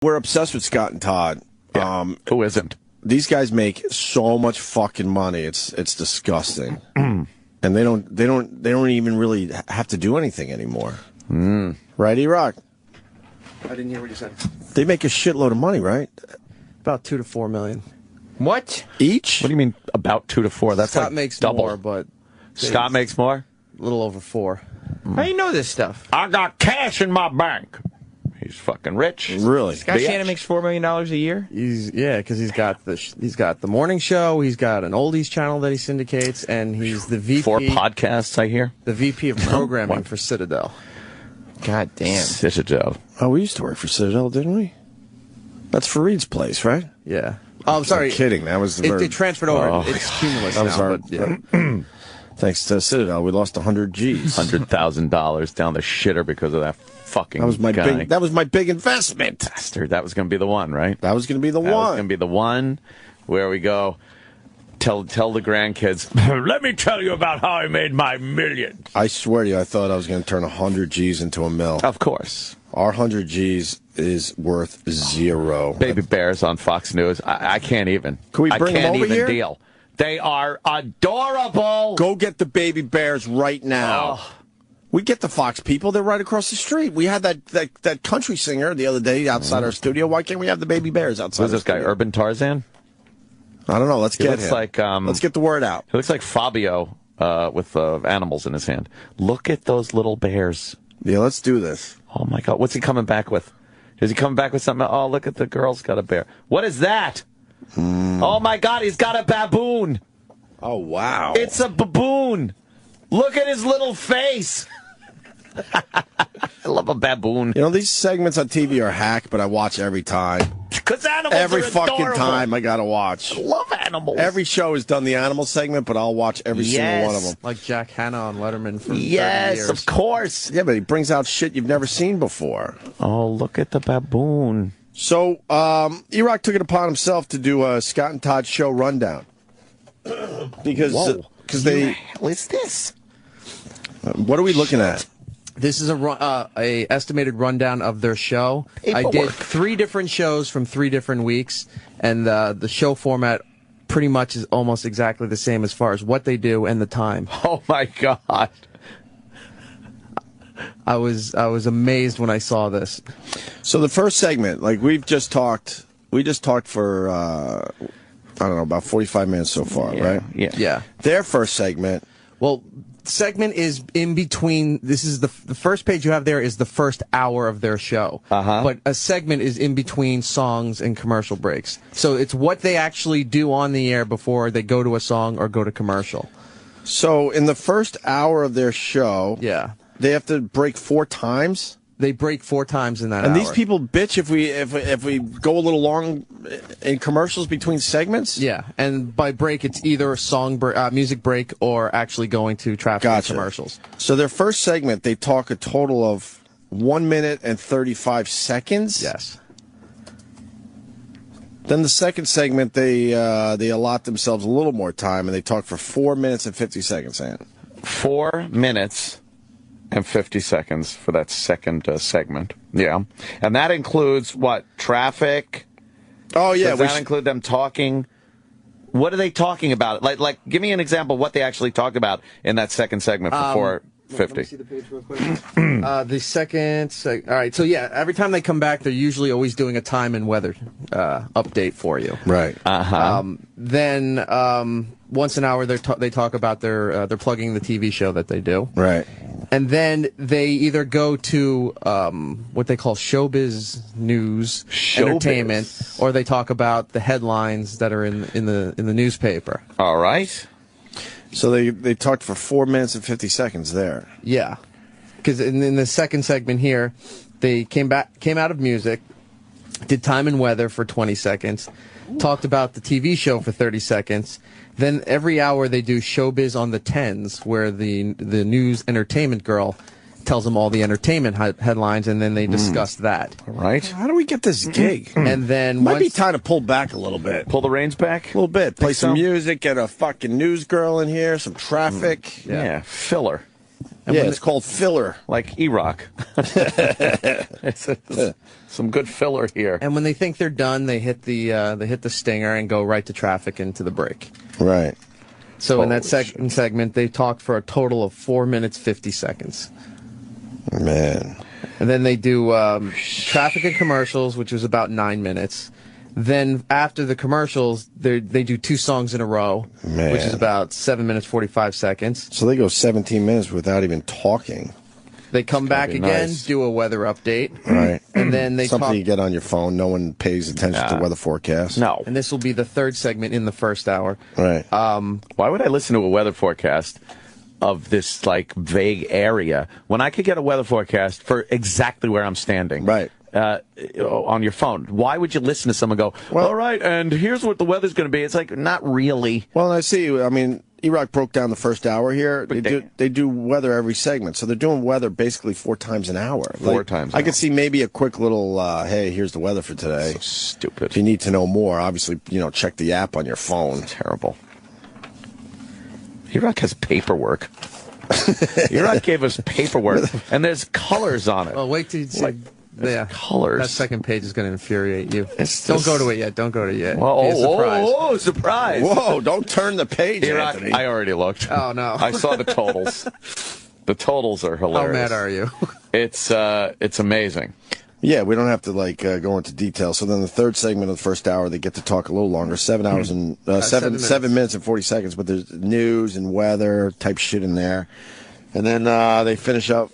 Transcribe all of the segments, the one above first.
We're obsessed with Scott and Todd. Yeah. Who isn't? These guys make so much fucking money. It's disgusting. And they don't even really have to do anything anymore. Right, E-Rock? I didn't hear what you said. They make a shitload of money, right? About $2 to $4 million. What? Each? What do you mean about 2 to 4? That's Scott like makes double. more, but Scott makes more? a little over 4. How do you know this stuff? I got cash in my bank. He's fucking rich. Really? Scott Bitch. Shannon makes $4 million a year? Because he's got the morning show, he's got an oldies channel that he syndicates, and he's the VP. 4 podcasts, I hear. The VP of programming for Citadel. God damn. Citadel. Oh, we used to work for Citadel, didn't we? That's Fareed's place, right? Yeah. Oh, I'm sorry. I'm kidding. That was They transferred over. It's Cumulus I'm now. sorry. But, yeah. Thanks to Citadel, we lost 100 G's. $100,000 down the shitter because of that fucking That was my guy. big. That was my big investment. Bastard. That was going to be the one, right? That was going to be the That was one. going to be the one where we go. Tell the grandkids. Let me tell you about how I made my millions. I swear to you, I thought I was going to turn 100 G's into a mill. Of course. Our 100 G's is worth 0. Baby bears on Fox News. I can't even. Can we bring I can't them over even here? deal. They are adorable. Go get the baby bears right now. Oh. We get the Fox people. They're right across the street. We had that country singer the other day outside our studio. Why can't we have the baby bears outside? Who's this guy? studio? Urban Tarzan? I don't know. Let's He get looks him. like, Let's get the word out. He looks like Fabio with animals in his hand. Look at those little bears. Yeah, let's do this. Oh, my God. What's he coming back with? Is he coming back with something? Oh, look at the girl's got a bear. What is that? Oh, my God. He's got a baboon. Oh, wow. It's a baboon. Look at his little face. I love a baboon. You know, these segments on TV are hack, but I watch every time. Because animals Every are fucking adorable. time I got to watch. I love animals. Every show has done the animal segment, but I'll watch every single one of them. Like Jack Hanna on Letterman for 30 Yes, years. of course. Yeah, but he brings out shit you've never seen before. Oh, look at the baboon. So, E-Rock took it upon himself to do a Scott and Todd show rundown. Because they... Who the hell is this? What are we looking at? This is a estimated rundown of their show. I did Paperwork. 3 different shows from 3 different weeks, and the show format pretty much is almost exactly the same as far as what they do and the time. Oh, my God. I was amazed when I saw this. So the first segment, like we just talked for, I don't know, about 45 minutes so far, right? Yeah. Their first segment... Well, segment is in between. This is the first page you have there is the first hour of their show. But a segment is in between songs and commercial breaks. So it's what they actually do on the air before they go to a song or go to commercial. So in the first hour of their show, Yeah. they have to break 4 times? They break 4 times in that And hour. these people bitch if we go a little long in commercials between segments? Yeah, and by break, it's either a music break or actually going to traffic and Gotcha. commercials. So their first segment, they talk a total of 1 minute and 35 seconds? Yes. Then the second segment, they allot themselves a little more time, and they talk for 4 minutes and 50 seconds. 4 minutes and 50 seconds for that second segment. Yeah. And that includes what? Traffic? Oh, yeah. Does that include them talking? What are they talking about? Like, give me an example of what they actually talked about in that second segment for 450. Let me see the page real quick. The second... all right, so yeah, every time they come back, they're usually always doing a time and weather update for you. Right. Then once an hour, they talk about they're plugging the TV show that they do. Right. And then they either go to what they call showbiz news, entertainment, or they talk about the headlines that are in the newspaper. All right. So they talked for 4 minutes and 50 seconds there. Yeah, because in the second segment here, they came out of music, did time and weather for 20 seconds, talked about the TV show for 30 seconds. Then every hour they do showbiz on the 10s, where the news entertainment girl tells them all the entertainment headlines, and then they discuss that. All right. How do we get this gig? And then Might be time to pull back a little bit. Pull the reins back? A little bit. Play some so? music, get a fucking news girl in here, some traffic. Yeah. Filler. Yeah, it's called filler. Like E-Rock. Some good filler here. And when they think they're done, they hit the stinger and go right to traffic into the break. Right. So in that second segment, they talked for a total of 4 minutes 50 seconds. Man. And then they do traffic and commercials, which was about 9 minutes. Then after the commercials, they do 2 songs in a row, Man. which is about 7 minutes 45 seconds. So they go 17 minutes without even talking. They come back again, nice. do a weather update, Right. and then they Something talk. you get on your phone. No one pays attention to weather forecasts. No. And this will be the third segment in the first hour. Right. Why would I listen to a weather forecast of this, like, vague area when I could get a weather forecast for exactly where I'm standing? Right. On your phone. Why would you listen to someone go, all right, and here's what the weather's going to be? It's like, not really. Well, I see. I mean, E-Rock broke down the first hour here. But They do weather every segment, so they're doing weather basically 4 times an hour. Four times an I hour. could see maybe a quick little, hey, here's the weather for today. So stupid. If you need to know more, obviously, check the app on your phone. Terrible. E-Rock has paperwork. E-Rock gave us paperwork, and there's colors on it. Oh, wait till you see. Yeah, colors. That second page is going to infuriate you. It's Don't just- go to it yet. Don't go to it yet. Whoa, Be a surprise. whoa, surprise. Whoa, don't turn the page, E-Rock, Anthony. I already looked. Oh, no. I saw the totals. The totals are How hilarious. mad are you? It's amazing. Yeah, we don't have to go into detail. So then the third segment of the first hour, they get to talk a little longer, 7 hours and 7 minutes and 40 seconds. But there's news and weather type shit in there, and then they finish up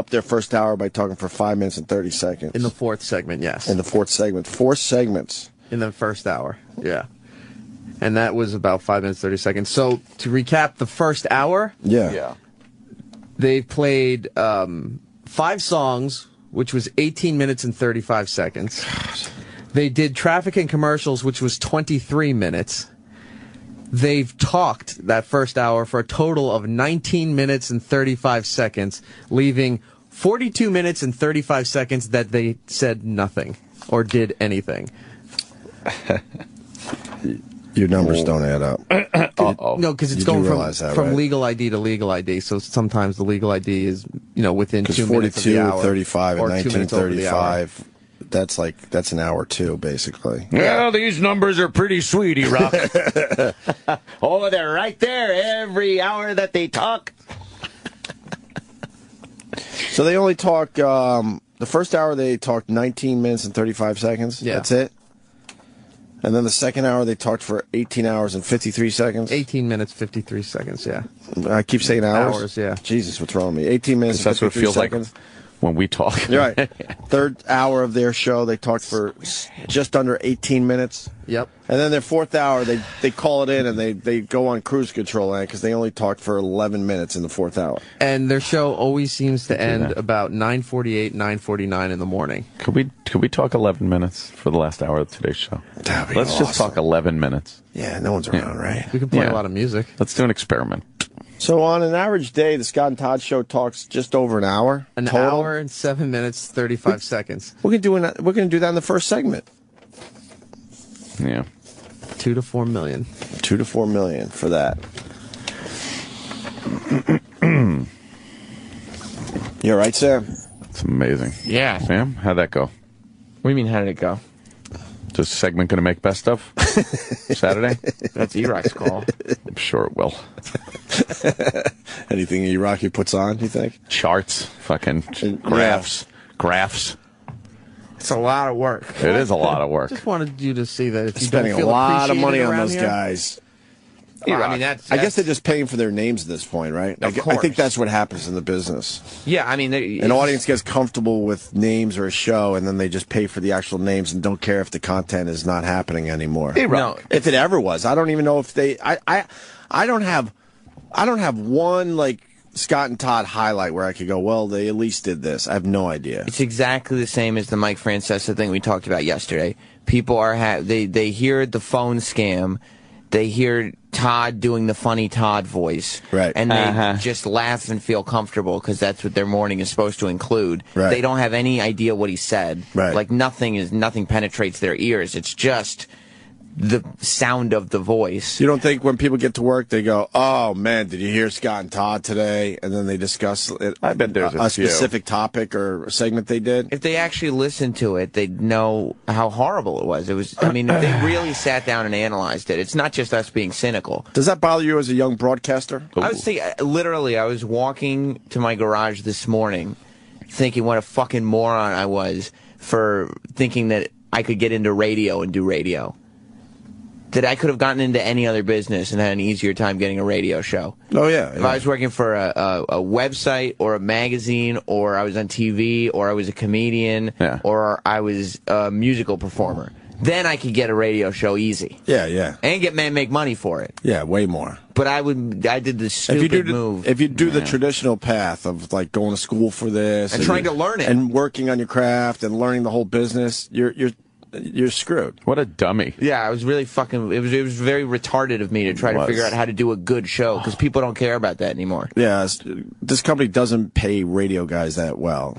their first hour by talking for 5 minutes and 30 seconds. In the fourth segment, yes. In the fourth segment, 4 segments. In the first hour, yeah. And that was about 5 minutes, 30 seconds. So to recap the first hour, Yeah. they played 5 songs, which was 18 minutes and 35 seconds. They did traffic and commercials, which was 23 minutes. They've talked that first hour for a total of 19 minutes and 35 seconds, leaving 42 minutes and 35 seconds that they said nothing or did anything. Your numbers don't add up. Uh-oh. No, because it's You do going realize that, from right? legal ID to legal ID. So sometimes the legal ID is, within 2 Because minutes of 42, the hour. 35, and or 2 minutes over the hour. 1935, that's an hour too, basically. Well, these numbers are pretty sweet, E-Rock. Oh, they're right there every hour that they talk. So they only talk, the first hour they talked 19 minutes and 35 seconds. Yeah. That's it. And then the second hour they talked for 18 hours and 53 seconds. 18 minutes, 53 seconds, yeah. I keep saying hours. Hours, yeah. Jesus, what's wrong with me? 18 minutes and That's what it 53 feels seconds. like when we talk. You're right. Third hour of their show, they talked for just under 18 minutes. Yep. And then their fourth hour, they call it in and they go on cruise control because they only talked for 11 minutes in the fourth hour. And their show always seems to end about 9:48, 9:49 in the morning. Could we talk 11 minutes for the last hour of today's show? That'd be Let's just awesome. talk 11 minutes. Yeah, no one's around, right? We can play Yeah. a lot of music. Let's do an experiment. So on an average day, the Scott and Todd show talks just over an hour. An total. hour and 7 minutes, 35 seconds. We're gonna do that in the first segment. Yeah. 2 to 4 million. 2 to 4 million for that. You all right, Sam? It's amazing. Yeah. Sam, how'd that go? What do you mean, how did it go? Is this segment going to make best of Saturday? That's E-Rock's call. I'm sure it will. Anything Rocky puts on, you think? Charts, fucking graphs. It's a lot of work. It is a lot of work. Just wanted you to see that if you Spending don't a feel lot of appreciated money on around those here, guys. Well, I mean, that's I guess they're just paying for their names at this point, right? Of I course. think that's what happens in the business. yeah. I mean, An audience gets comfortable with names or a show, and then they just pay for the actual names and don't care if the content is not happening anymore. No, If it ever was, I don't even know if they. I don't have one like Scott and Todd highlight where I could go, well, they at least did this. I have no idea. It's exactly the same as the Mike Francesa thing we talked about yesterday. People are they hear the phone scam, they hear Todd doing the funny Todd voice, Right. and they just laugh and feel comfortable because that's what their morning is supposed to include. Right. They don't have any idea what he said. Right. Like nothing penetrates their ears. It's just the sound of the voice. You don't think when people get to work, they go, oh, man, did you hear Scott and Todd today? And then they discuss I bet there's a specific topic or a segment they did? If they actually listened to it, they'd know how horrible it was. I mean, if they really sat down and analyzed it, it's not just us being cynical. Does that bother you as a young broadcaster? I would say, literally, I was walking to my garage this morning thinking what a fucking moron I was for thinking that I could get into radio and do radio. That I could have gotten into any other business and had an easier time getting a radio show. Oh, yeah. If I was working for a website or a magazine, or I was on TV, or I was a comedian, or I was a musical performer, then I could get a radio show easy. Yeah, yeah. And make money for it. Yeah, way more. But I did the stupid move. If you do the traditional path of like going to school for this and trying to learn it and working on your craft and learning the whole business, you're screwed. What a dummy. Yeah, I was really fucking... It was very retarded of me to try to figure out how to do a good show, because people don't care about that anymore. Yeah, this company doesn't pay radio guys that well.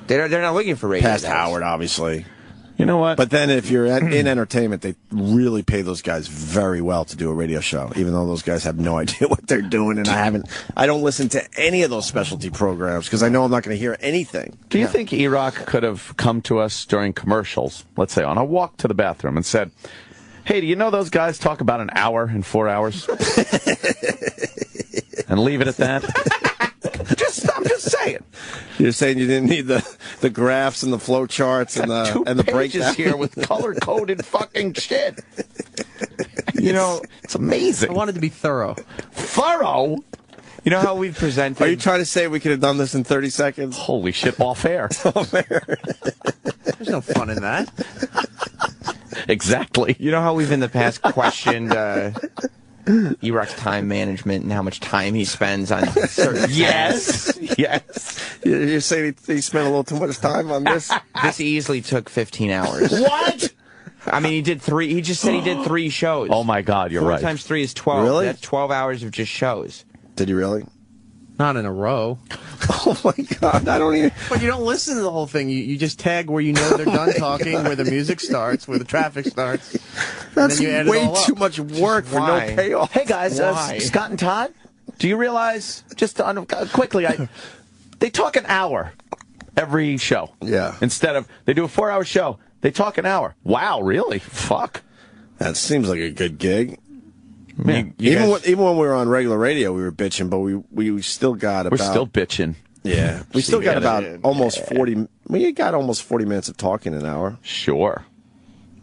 They're not looking for radio Past guys. Howard, obviously. You know what? But then if you're in entertainment, they really pay those guys very well to do a radio show, even though those guys have no idea what they're doing. And I don't listen to any of those specialty programs because I know I'm not going to hear anything. Do you think E-Rock could have come to us during commercials, let's say on a walk to the bathroom, and said, hey, do you know those guys talk about an hour in 4 hours? And leave it at that? I'm just saying. You're saying you didn't need the graphs and the flow charts and the breakdown here with color-coded fucking shit. You know, it's amazing. I wanted to be thorough. Thorough? You know how we've presented... Are you trying to say we could have done this in 30 seconds? Holy shit, off air. Off air. There's no fun in that. Exactly. You know how we've in the past questioned E-Rock's time management and how much time he spends on certain Yes. Yes. You're saying he spent a little too much time on this? This easily took 15 hours. What? I mean, he just said he did 3 shows. Oh, my God, you're 4 right. times 3 is 12. Really? That's 12 hours of just shows. Did he really? Not in a row. Oh, my God. I don't even... But you don't listen to the whole thing. You just tag where you know they're done talking, where the music starts, where the traffic starts. That's and then you add way it all up. too much work for no Why? payoff. Hey, guys, Why? Scott and Todd, do you realize, just quickly, they talk an hour every show. Yeah. Instead of, they do a 4-hour show, they talk an hour. Wow, really? Fuck. That seems like a good gig. Man, Even when we were on regular radio, we were bitching, but we still got about... we're still bitching. Yeah. We still got about Yeah. almost 40... We got almost 40 minutes of talking an hour. Sure.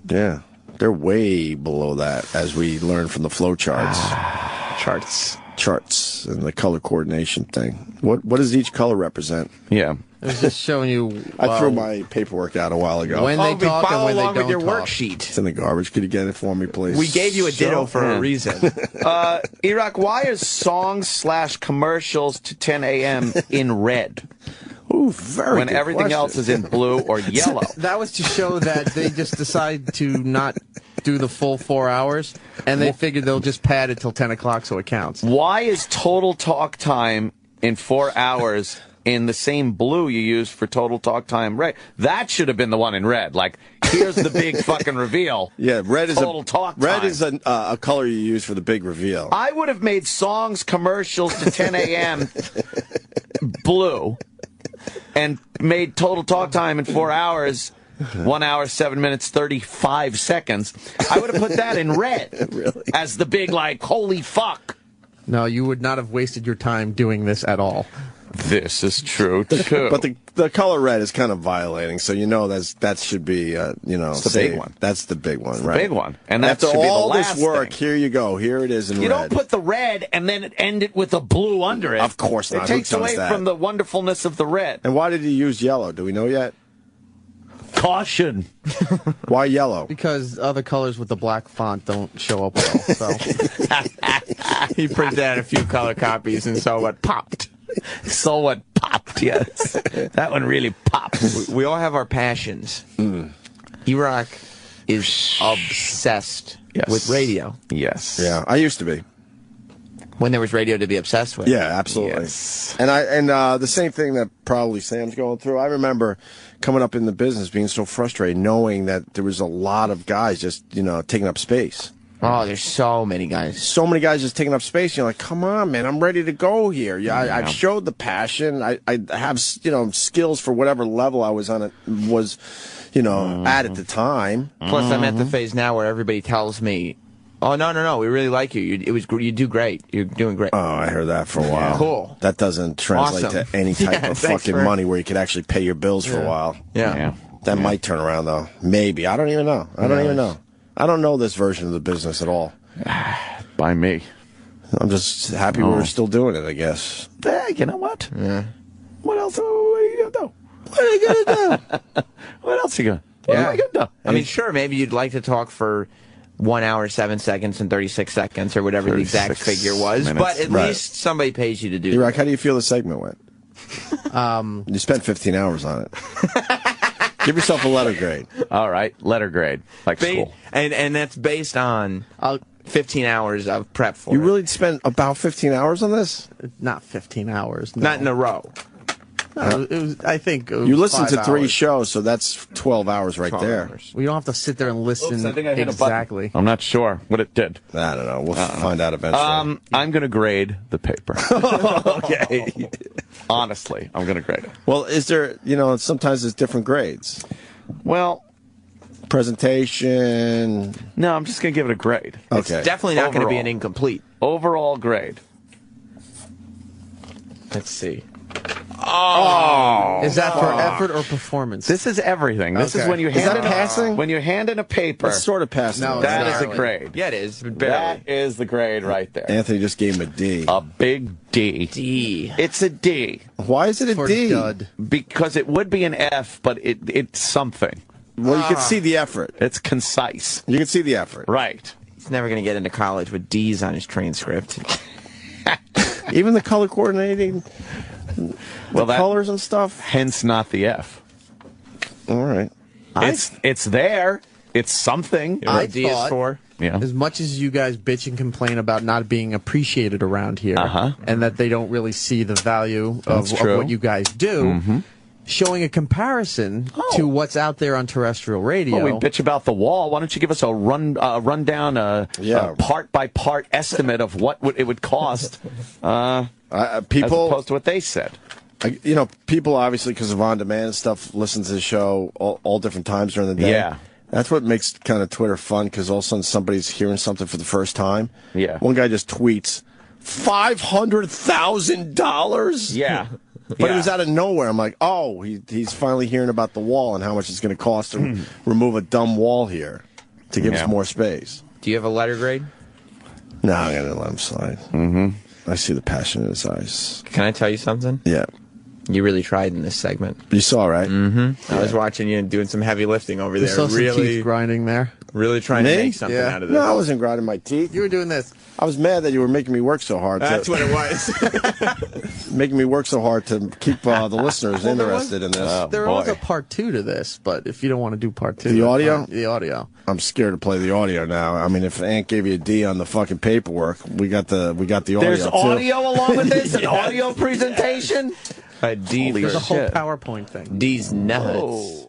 Yeah. They're way below that, as we learned from the flow charts. Charts and the color coordination thing. What does each color represent? Yeah. It was just showing you. I threw my paperwork out a while ago. When they talk and follow when they along don't with your talk. worksheet. It's in the garbage. Could you get it for me, please? We gave you a ditto for a reason. E-Rock, why is songs/commercials to 10 a.m. in red? Ooh, very when good everything question. else is in blue or yellow? That was to show that they just decide to not do the full 4 hours, and they figured they'll just pad it till 10 o'clock so it counts. Why is total talk time in 4 hours in the same blue you use for total talk time red? That should have been the one in red. Like, here's the big fucking reveal. Yeah, red is total talk time. Red is a color you use for the big reveal. I would have made songs, commercials to 10 a.m. blue and made total talk time in 4 hours 1 hour, 7 minutes, 35 seconds. I would have put that in red Really? as the big, like, holy fuck. No, you would not have wasted your time doing this at all. This is true, too. But the color red is kind of violating, so you know that should be the big saved. one. That's the big one, It's right? the big one. And that after should be the all last this work, thing. here you go. Here it is in You red. don't put the red and then end it with a blue under it. Of course not. It Who takes does away that? from the wonderfulness of the red. And why did he use yellow? Do we know yet? Caution. Why yellow? Because other colors with the black font don't show up well. So He printed out a few color copies and saw what popped. So what popped, yes. That one really popped. We all have our passions. E-Rock is obsessed Yes. with radio. Yes. Yeah, I used to be. When there was radio to be obsessed with. Yeah, absolutely. Yes. And the same thing that probably Sam's going through. I remember coming up in the business being so frustrated, knowing that there was a lot of guys just taking up space. Oh, there's so many guys. So many guys just taking up space. You're like, come on, man, I'm ready to go here. Yeah, I've showed the passion. I have skills for whatever level I was on at the time. Plus, I'm at the phase now where everybody tells me, "Oh no, we really like you. You do great. You're doing great." Oh, I heard that for a while. Cool. That doesn't translate Awesome. to any type of fucking money where you could actually pay your bills for a while. Yeah. That might turn around though. Maybe. I don't even know. I don't know this version of the business at all. By me. I'm just happy we're still doing it, I guess. You know what? Yeah. What else? What are you gonna do? What are you going to do? What else are you gonna? What am I gonna do? I mean, sure, maybe you'd like to talk for 1 hour, 7 seconds, and 36 seconds, or whatever the exact 36 figure was, minutes. but at least somebody pays you to do Erik, that. how do you feel the segment went? You spent 15 hours on it. Give yourself a letter grade. All right, letter grade, like school. And that's based on 15 hours of prep for You it. really spent about 15 hours on this? Not 15 hours. No. Not in a row. No, it was, I think. You listened to 5 3 hours. shows, so that's 12 hours right 12 there. hours. We don't have to sit there and listen Oops, I think I hit a button. exactly. I'm not sure what it did. I don't know. We'll find out eventually. I'm going to grade the paper. Okay. Honestly, I'm going to grade it. Well, is there, sometimes there's different grades. Well, Presentation. no, I'm just going to give it a grade. It's Okay. definitely not going to be Overall. an incomplete. Overall grade. Let's see. Is that for effort or performance? This is everything. This is Okay. when you Is hand that in passing? When you hand in a paper. That's sort of passing. No, That it's is a not. grade. Yeah, it is. Barely. That is the grade right there. Anthony just gave him a D. A big D. D. It's a D Why is it a for D? dud. because it would be an F, but it's something. Well, you can see the effort. It's concise. You can see the effort. Right. He's never going to get into college with D's on his transcript. Even the color coordinating, Well, that colors and stuff. hence not the F. All right. It's there. It's something. I D is thought- for? Yeah. As much as you guys bitch and complain about not being appreciated around here, Uh-huh. and that they don't really see the value of That's true. what you guys do, showing a comparison to what's out there on terrestrial radio. Well, we bitch about the wall. Why don't you give us a rundown, a part by part estimate of what it would cost, as People, opposed to what they said. people obviously because of on-demand stuff listen to the show all different times during the day. Yeah. That's what makes kind of Twitter fun because all of a sudden somebody's hearing something for the first time. Yeah. One guy just tweets $500,000. Yeah. But it was out of nowhere. I'm like, oh, he's finally hearing about the wall and how much it's going to cost to remove a dumb wall here to give us more space. Do you have a letter grade? No, I'm going to let him slide. I see the passion in his eyes. Can I tell you something? Yeah. You really tried in this segment. You saw, right? I was watching you doing some heavy lifting over You there. saw some Really, teeth grinding there. really trying to Me? make something Yeah. out of this. No, I wasn't grinding my teeth. You were doing this. I was mad that you were making me work so hard. That's what it was. Making me work so hard to keep the listeners interested in this. There was boy. a part 2 to this, but if you don't want to do part 2. The that's audio? fine. The audio. I'm scared to play the audio now. I mean, if Ant gave you a D on the fucking paperwork, we got the audio. There's too. audio along with this, an audio presentation. A D Holy for There's a whole shit. PowerPoint thing. D's nuts. Oh.